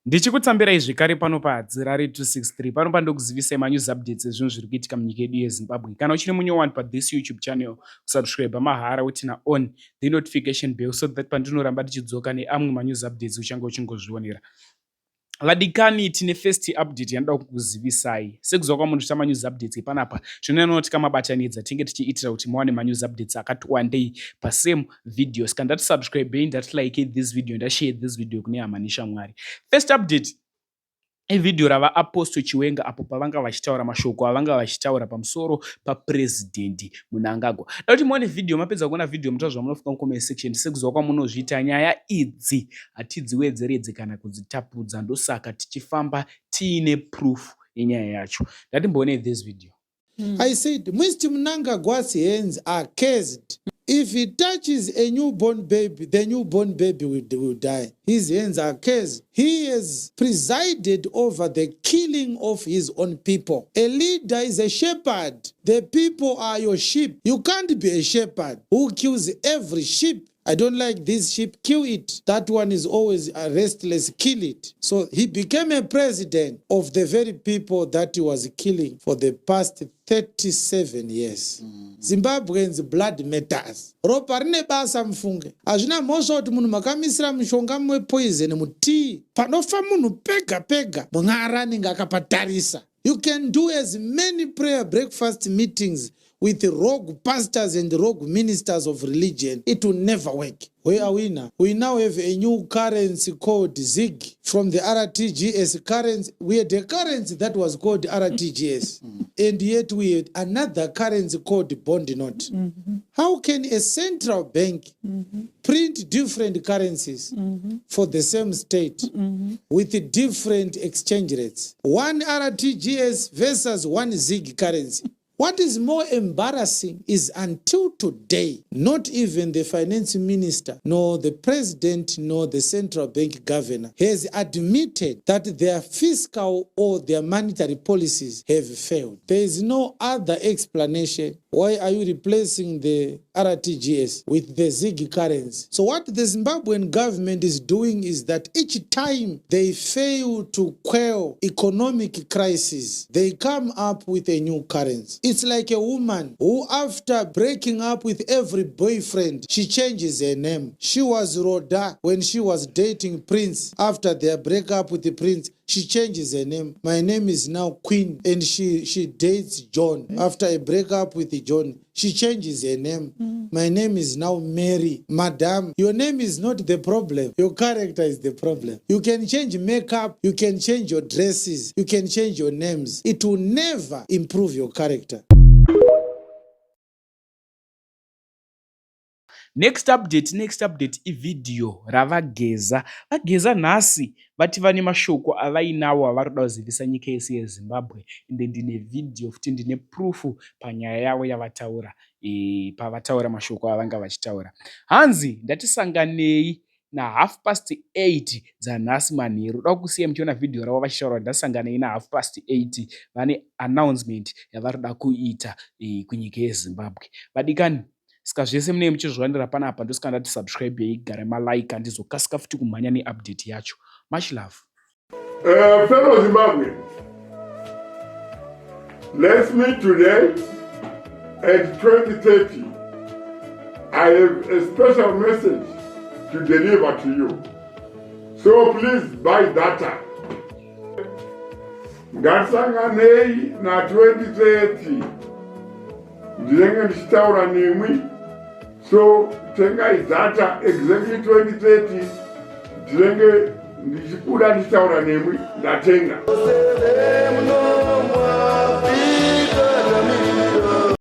Ndichikutambirai zvekare pano padzirari 263 pano ndokuzivisai manews updates ezvinhu zviri kuitika munyika yedu yeZimbabwe. Kana uchiri munyowani pathis YouTube channel, kusubscribe mahara utina on the notification bell so that pandinoramba ndichidzoka neamwe manews updates uchange uchingozvionera. Vadikani tine first update yanoda kukuzivisai. Sekuziva kwamunhu tita manews updates panapa, zvinonoti kamabatanidza tinge tichiitira kuti muwane manews updates akati wandei pasame videos. Kana ndati subscribe, ndati like this video, ndashare this video kune hama neshamwari. First update video rava Apostle Chiwenga apo pavanga vachitaura mashoko avanga vachitaura pamusoro papresident Mnangagwa. Dauti muone video, mapedza kuona video mutazva munofuka mucomment section sekuziva kwamunozviita nyaya idzi hatidziwedzeredze kana kudzitapudza, ndosaka tichifamba tiine proof yenyaya yacho. Ndatimboone this video. I said, Mr. Mnangagwa's hands are cursed. If he touches a newborn baby, the newborn baby will die. His hands are cursed. He has presided over the killing of his own people. A leader is a shepherd. The people are your sheep. You can't be a shepherd who kills every sheep. I don't like this sheep, kill it. That one is always a restless, kill it. So he became a president of the very people that he was killing for the past 37 years. Zimbabweans blood matters. Ropa rine basa mfunge. Azvina mhosva kuti munhu makamisira mushonga mwe poison mutii. Panofa munhu pega pega mwari anenge akapatarisa. You can do as many prayer breakfast meetings with rogue pastors and rogue ministers of religion. It will never work. Where are we now? We now have a new currency called ZIG from the RTGS currency. We had a currency that was called RTGS. And yet we had another currency called bond note. How can a central bank print different currencies for the same state with different exchange rates? One RTGS versus one ZIG currency. What is more embarrassing is until today, not even the finance minister, nor the president, nor the central bank governor has admitted that their fiscal or their monetary policies have failed. There is no other explanation. Why are you replacing the RTGS with the ZIG currency? So what the Zimbabwean government is doing is that each time they fail to quell economic crisis, they come up with a new currency. It's like a woman who, after breaking up with every boyfriend, she changes her name. She was Rhoda when she was dating Prince. After their breakup with the Prince, she changes her name. My name is now Queen, and she dates John. After a breakup with John, she changes her name. My name is now Mary. Madam, your name is not the problem. Your character is the problem. You can change makeup, you can change your dresses, you can change your names. It will never improve your character. Next update video rava Geza. Geza nhasi vati vane mashoko avainawo avari kuda kuzivisa nyika yese yeZimbabwe. Ende ndine video futi ndine proof panyaya yavo yavataura pavataura mashoko avanga vachitaura. Hanzi ndatisanganei na 8:30 dzanhasi manheru. Uda kusiya muchiona video ravo vachitaura ndatisanganei na 8:30 vane announcement yavari kuda kuita kunyika yeZimbabwe. Vadikani, saka zvese mune muchizviwanira panapa, ndosaka ndati subscribe igare malike ndizokasika futi kumhanya neupdate yacho. Much love. Fellow Zimbabwe, let's meet today at 2030. I have a special message to deliver to you. So please buy data. Ngatisanganei na 2030. Ndinenge ndichitaura nemwi. So tengai data exactly 2030. Ndinenge ndichikuda ndichitaura nemwi ndatenga.